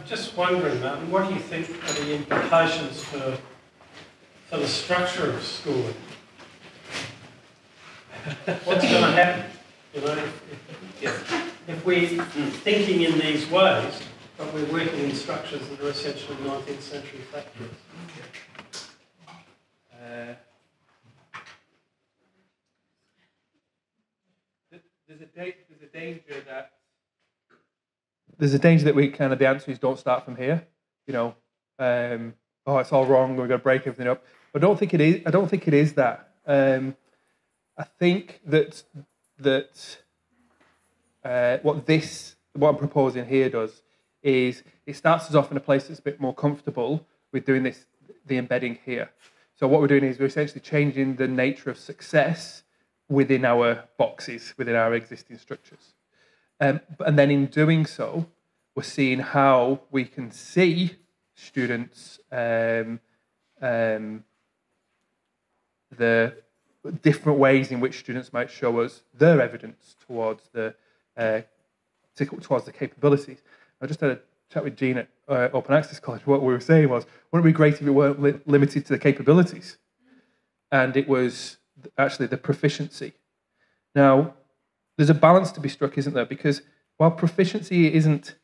Just wondering, Martin, what do you think are the implications for the structure of schooling? What's going to happen? You know, if we're thinking in these ways, but we're working in structures that are essentially 19th century factories. There's a danger that we kind of the answers don't start from here. You know, oh, it's all wrong. We've got to break everything up. But I don't think it is. I don't think it is that. I think that what I'm proposing here does is it starts us off in a place that's a bit more comfortable with doing this, the embedding here. So what we're doing is we're essentially changing the nature of success within our boxes, within our existing structures. And then in doing so, we're seeing how we can see students, the different ways in which students might show us their evidence towards the capabilities. I just had a chat with Jean at Open Access College. What we were saying was, wouldn't it be great if it weren't limited to the capabilities? And it was actually the proficiency. Now, there's a balance to be struck, isn't there? Because while proficiency isn't,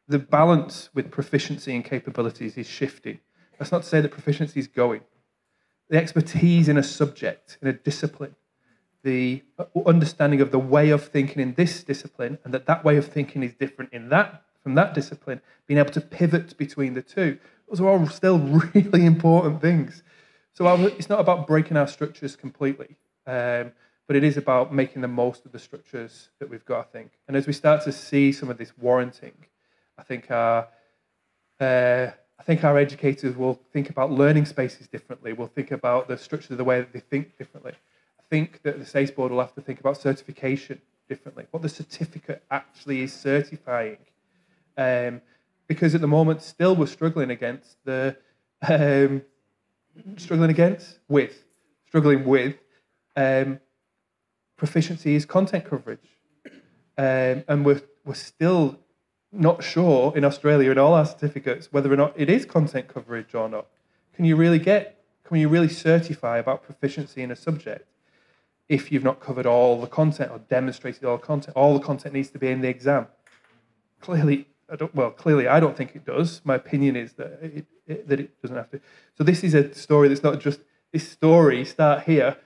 the balance with proficiency and capabilities is shifting. That's not to say that proficiency is going. The expertise in a subject, in a discipline, the understanding of the way of thinking in this discipline, and that way of thinking is different from that discipline, being able to pivot between the two, those are all still really important things. So it's not about breaking our structures completely, but it is about making the most of the structures that we've got, I think. And as we start to see some of this warranting, I think our educators will think about learning spaces differently. We'll think about the structure of the way that they think differently. I think that the SASPA board will have to think about certification differently, what the certificate actually is certifying. Because at the moment, still we're struggling with proficiency is content coverage. And we're still not sure in Australia in all our certificates whether or not it is content coverage or not. Can you really certify about proficiency in a subject if you've not covered all the content or demonstrated all the content? All the content needs to be in the exam. Clearly, I don't think it does. My opinion is that it doesn't have to. So this is a story that's not just this story. Start here,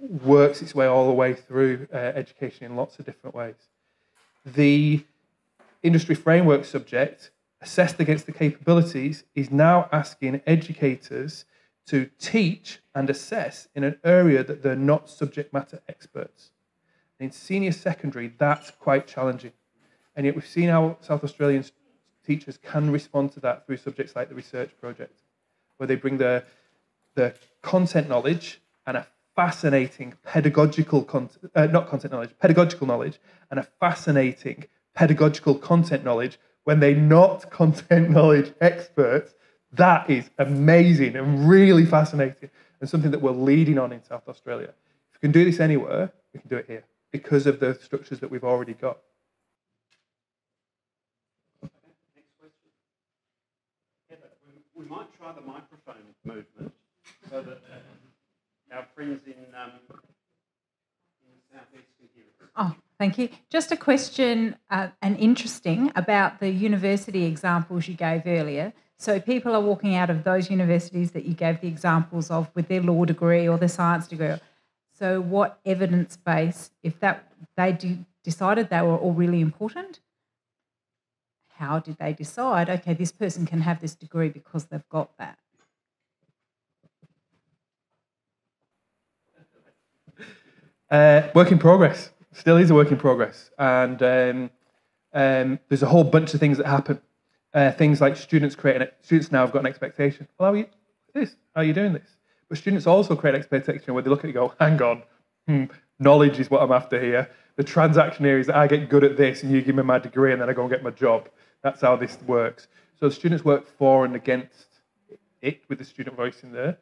works its way all the way through education in lots of different ways. The industry framework subject, assessed against the capabilities, is now asking educators to teach and assess in an area that they're not subject matter experts. And in senior secondary, that's quite challenging. And yet we've seen how South Australian teachers can respond to that through subjects like the research project, where they bring the content knowledge and a fascinating pedagogical knowledge and a fascinating pedagogical content knowledge when they're not content knowledge experts. That is amazing and really fascinating, and something that we're leading on in South Australia. If we can do this anywhere, we can do it here because of the structures that we've already got. Next question. We might try the microphone movement so that our friends in Southeast can hear us. Oh, thank you. Just a question, and interesting, about the university examples you gave earlier. So people are walking out of those universities that you gave the examples of with their law degree or their science degree. So what evidence base, if decided they were all really important, how did they decide, okay, this person can have this degree because they've got that? Work in progress. Still is a work in progress. And there's a whole bunch of things that happen. Things like students now have got an expectation. Well, how are you doing this? But students also create an expectation where they look at it and go, hang on, knowledge is what I'm after here. The transaction here is that I get good at this and you give me my degree and then I go and get my job. That's how this works. So the students work for and against it with the student voice in there.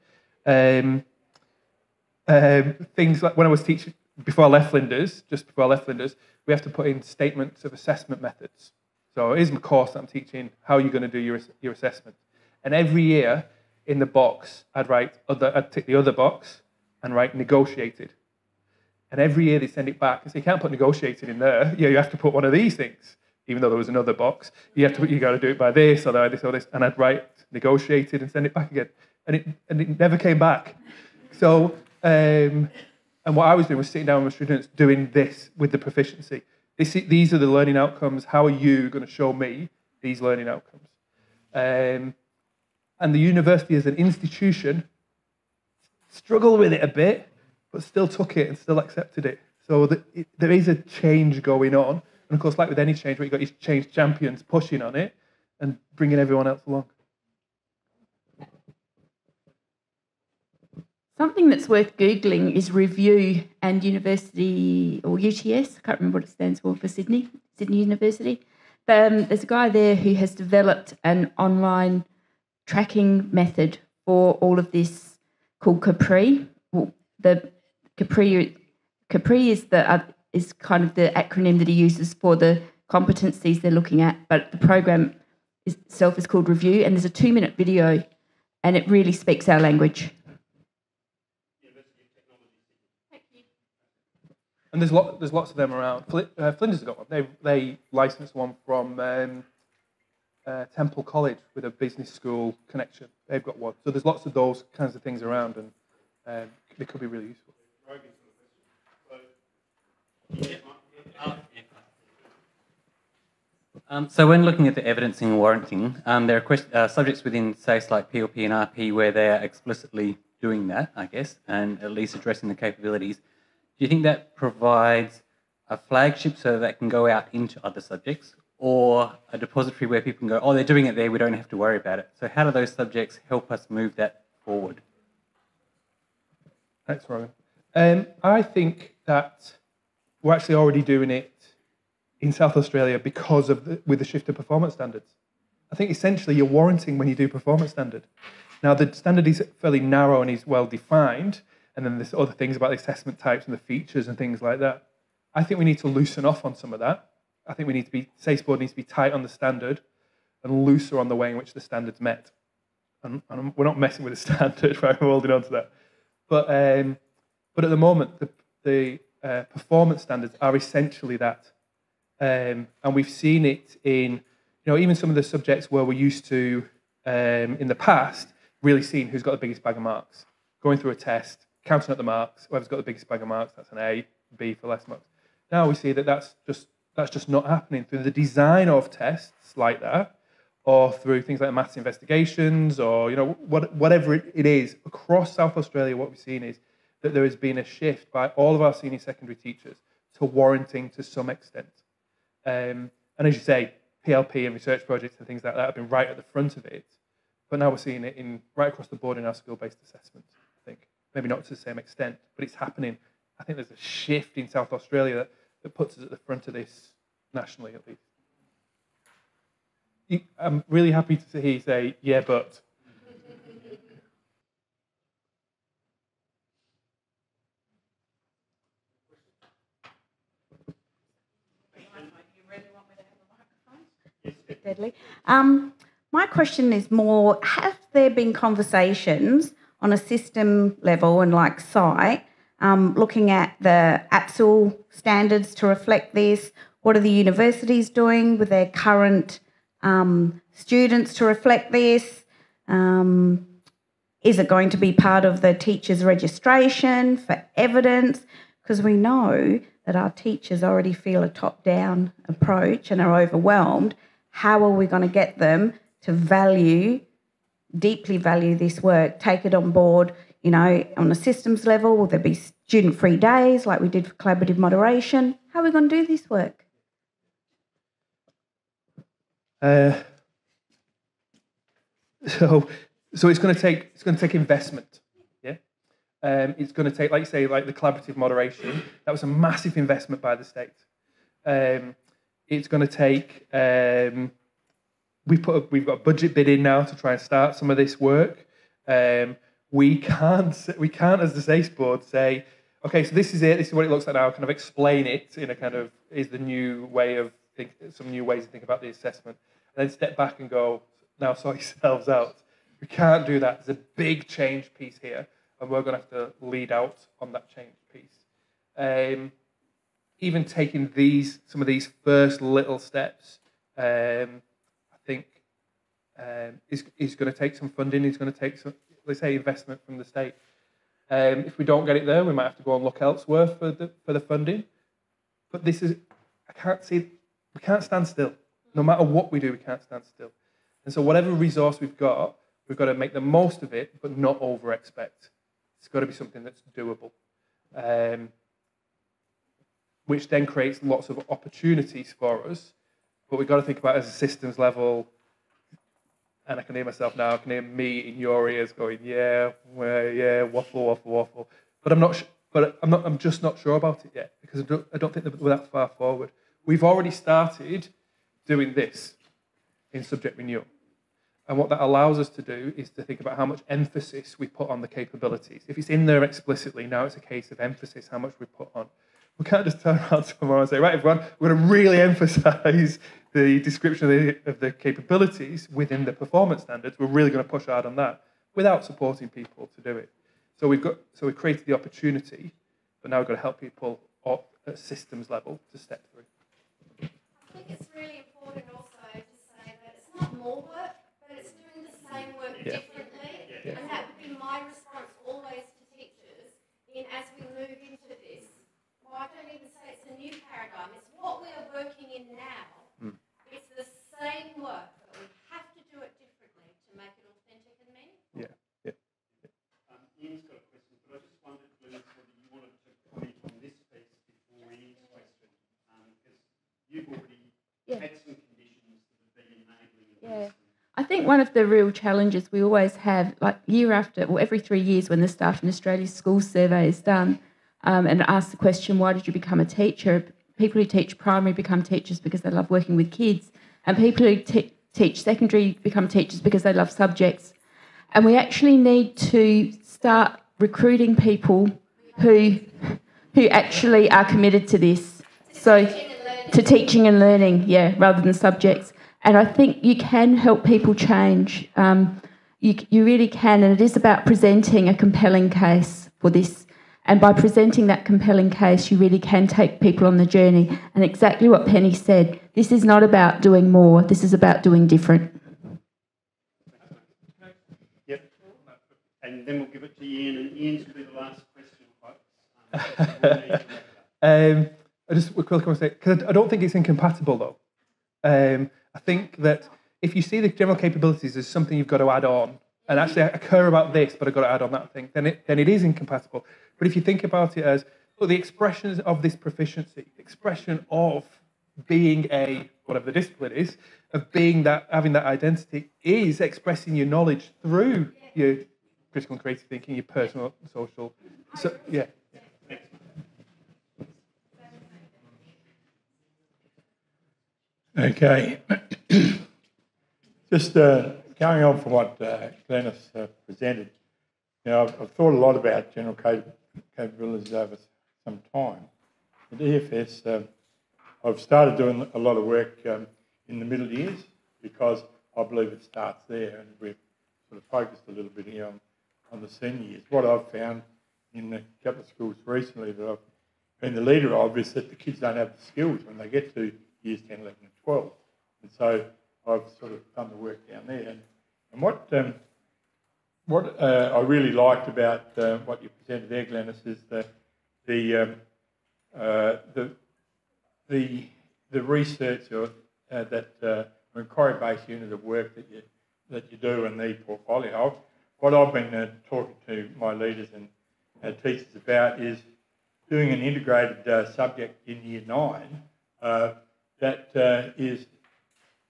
Things like when I was teaching, just before I left Flinders, we have to put in statements of assessment methods. So here's my course that I'm teaching, how are you going to do your assessment? And every year in the box, I'd tick the other box and write negotiated. And every year they send it back and say, you can't put negotiated in there. Yeah, you have to put one of these things, even though there was another box. You got to do it by this or this or this. And I'd write negotiated and send it back again. And it never came back. So, and what I was doing was sitting down with students doing this with the proficiency. These are the learning outcomes. How are you going to show me these learning outcomes? And the university as an institution struggled with it a bit, but still took it and still accepted it. So there is a change going on. And of course, like with any change, what you've got is change champions pushing on it and bringing everyone else along. Something that's worth Googling is review and university, or UTS, I can't remember what it stands for Sydney University. There's a guy there who has developed an online tracking method for all of this called Capri. Well, the Capri is kind of the acronym that he uses for the competencies they're looking at, but the program itself is called Review, and there's a 2-minute video, and it really speaks our language. And there's lots of them around. Flinders has got one. They licensed one from Temple College with a business school connection. They've got one. So there's lots of those kinds of things around, and they could be really useful. So when looking at the evidencing and warranting, there are subjects within SASE like PLP and RP where they are explicitly doing that, I guess, and at least addressing the capabilities. Do you think that provides a flagship so that can go out into other subjects, or a depository where people can go, oh, they're doing it there, we don't have to worry about it? So how do those subjects help us move that forward? Thanks, Rowan. I think that we're actually already doing it in South Australia because of with the shift to performance standards. I think essentially you're warranting when you do performance standard. Now, the standard is fairly narrow and is well defined, and then there's other things about the assessment types and the features and things like that. I think we need to loosen off on some of that. I think SASE board needs to be tight on the standard and looser on the way in which the standard's met. And we're not messing with the standard, right? We're holding on to that. But at the moment, the performance standards are essentially that. And we've seen it in, even some of the subjects where we're used to, in the past, really seeing who's got the biggest bag of marks. Going through a test, counting up the marks, whoever's got the biggest bag of marks, that's an A, B for less marks. Now we see that that's just not happening through the design of tests like that, or through things like maths investigations, or whatever it is. Across South Australia, what we've seen is that there has been a shift by all of our senior secondary teachers to warranting to some extent. And as you say, PLP and research projects and things like that have been right at the front of it. But now we're seeing it right across the board in our skill-based assessments, I think. Maybe not to the same extent, but it's happening. I think there's a shift in South Australia that puts us at the front of this nationally, at least. I'm really happy to hear you say, yeah, but. Deadly. My question is more, have there been conversations on a system level and like site, looking at the APSL standards to reflect this? What are the universities doing with their current students to reflect this? Is it going to be part of the teachers' registration for evidence? Because we know that our teachers already feel a top-down approach and are overwhelmed. How are we going to get them to deeply value this work, take it on board, on a systems level? Will there be student-free days like we did for collaborative moderation? How are we going to do this work? So it's going to take investment. Yeah, it's going to take, like you say, like the collaborative moderation. That was a massive investment by the state. It's going to take. We've got a budget bid in now to try and start some of this work. We can't as the SASE board say, okay, so this is it. This is what it looks like now. Kind of explain it in a kind of is the new way of some new ways to think about the assessment, and then step back and go, now sort yourselves out. We can't do that. There's a big change piece here, and we're going to have to lead out on that change piece. Even taking some of these first little steps, I think is going to take some funding. Is going to take some, let's say, investment from the state. If we don't get it there, we might have to go and look elsewhere for the funding. But we can't stand still. No matter what we do, we can't stand still. And so whatever resource we've got to make the most of it, but not over-expect. It's got to be something that's doable. Which then creates lots of opportunities for us. But we've got to think about it as a systems level. And I can hear myself now. I can hear me in your ears going, yeah, waffle. But I'm just not sure about it yet, because I don't think that we're that far forward. We've already started doing this in subject renewal. And what that allows us to do is to think about how much emphasis we put on the capabilities. If it's in there explicitly, now it's a case of emphasis, how much we put on. We can't just turn around tomorrow and say, right, everyone, we're going to really emphasise the description of the capabilities within the performance standards. We're really going to push hard on that without supporting people to do it. So we've created the opportunity, but now we've got to help people at systems level to step through. I think it's really important also to say that it's not more work, but it's doing the same work differently. Yeah. And that would be my response always to teachers as we move into this. Well, I don't even say it's a new paradigm. It's what we are working in now. It's the same work, but we have to do it differently to make it authentic and meaningful. Yeah. Ian's got a question, but I just wondered, Glenys, whether you wanted to comment on this piece before Ian's question, because you've already had some conditions that have been enabling this. I think one of the real challenges we always have, like every 3 years when the Staff in Australia's Schools survey is done, and ask the question, why did you become a teacher? People who teach primary become teachers because they love working with kids, and people who teach secondary become teachers because they love subjects. And we actually need to start recruiting people who actually are committed to this. So to teaching and learning, rather than subjects. And I think you can help people change. You really can, and it is about presenting a compelling case for this. And by presenting that compelling case, you really can take people on the journey. And exactly what Penny said, this is not about doing more, this is about doing different. Yep. And then we'll give it to Ian, and Ian's going to be the last question, folks. I just quickly want to say, because I don't think it's incompatible, though. I think that if you see the general capabilities as something you've got to add on, and actually I care about this, but I've got to add on that thing, then it is incompatible. But if you think about it as, the expressions of this proficiency, expression of being whatever the discipline is, of being that, having that identity, is expressing your knowledge through your critical and creative thinking, your personal and social. So, yeah. Okay. Just going on from what Glenys presented, I've thought a lot about general capabilities over some time. At EFS, I've started doing a lot of work in the middle years because I believe it starts there, and we've sort of focused a little bit here on the senior years. What I've found in a couple of schools recently that I've been the leader of is that the kids don't have the skills when they get to years 10, 11 and 12. And so I've sort of done the work down there. And what I really liked about what you presented there, Glenys, is the research that inquiry-based unit of work that you do in the portfolio. What I've been talking to my leaders and teachers about is doing an integrated subject in Year 9 that is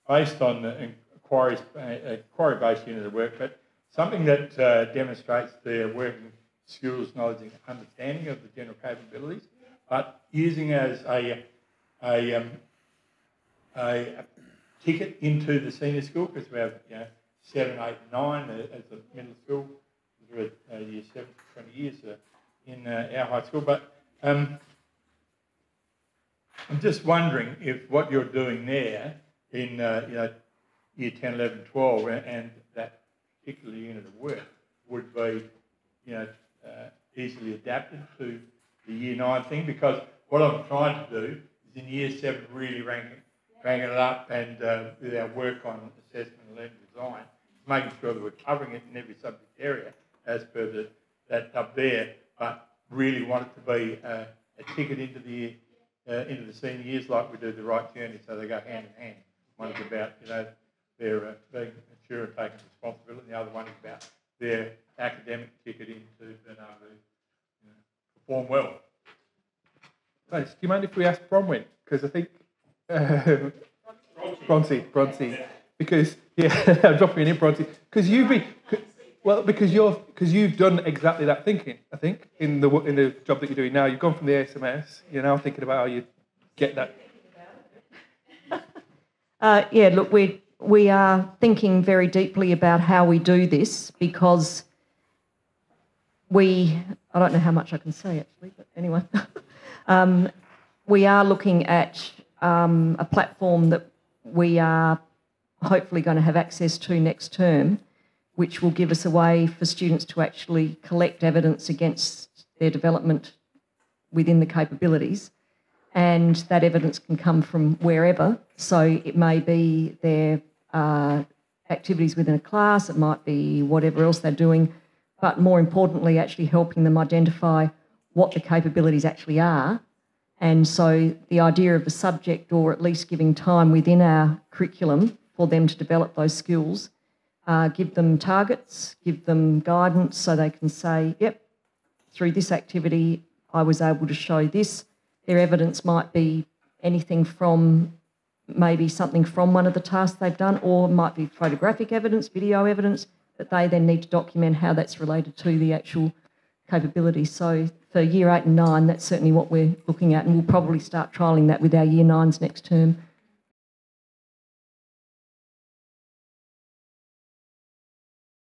based on the inquiry-based unit of work, but something that demonstrates their working skills, knowledge and understanding of the general capabilities, but using as a ticket into the senior school, because we have 7, 8 and 9 as the middle school, we're at year 7 for 20 years in our high school, but I'm just wondering if what you're doing there in year 10, 11, 12 and that particular unit of work would be easily adapted to the year 9 thing, because what I'm trying to do is in year 7 really ranking it up, and with our work on assessment and learning design, making sure that we're covering it in every subject area as per that up there, but really want it to be a ticket into the senior years, like we do the right journey, so they go hand in hand. One is about their being mature and taking responsibility, and the other one is about their academic ticket into being able to perform well. Thanks. Do you mind if we ask Bronwyn? Because I think Bronte. Because I'm dropping in Bronte. Because you've done exactly that thinking. I think in the job that you're doing now, you've gone from the SMS. You're now thinking about how you get that. Look, we are thinking very deeply about how we do this, because I don't know how much I can say actually, but anyway, we are looking at a platform that we are hopefully going to have access to next term, which will give us a way for students to actually collect evidence against their development within the capabilities. And that evidence can come from wherever. So it may be their activities within a class, it might be whatever else they're doing, but more importantly, actually helping them identify what the capabilities actually are. And so the idea of a subject, or at least giving time within our curriculum for them to develop those skills, give them targets, give them guidance so they can say, yep, through this activity I was able to show this. Their evidence might be anything from maybe something from one of the tasks they've done, or might be photographic evidence, video evidence, but they then need to document how that's related to the actual capability. So for year 8 and 9, that's certainly what we're looking at, and we'll probably start trialling that with our year 9s next term.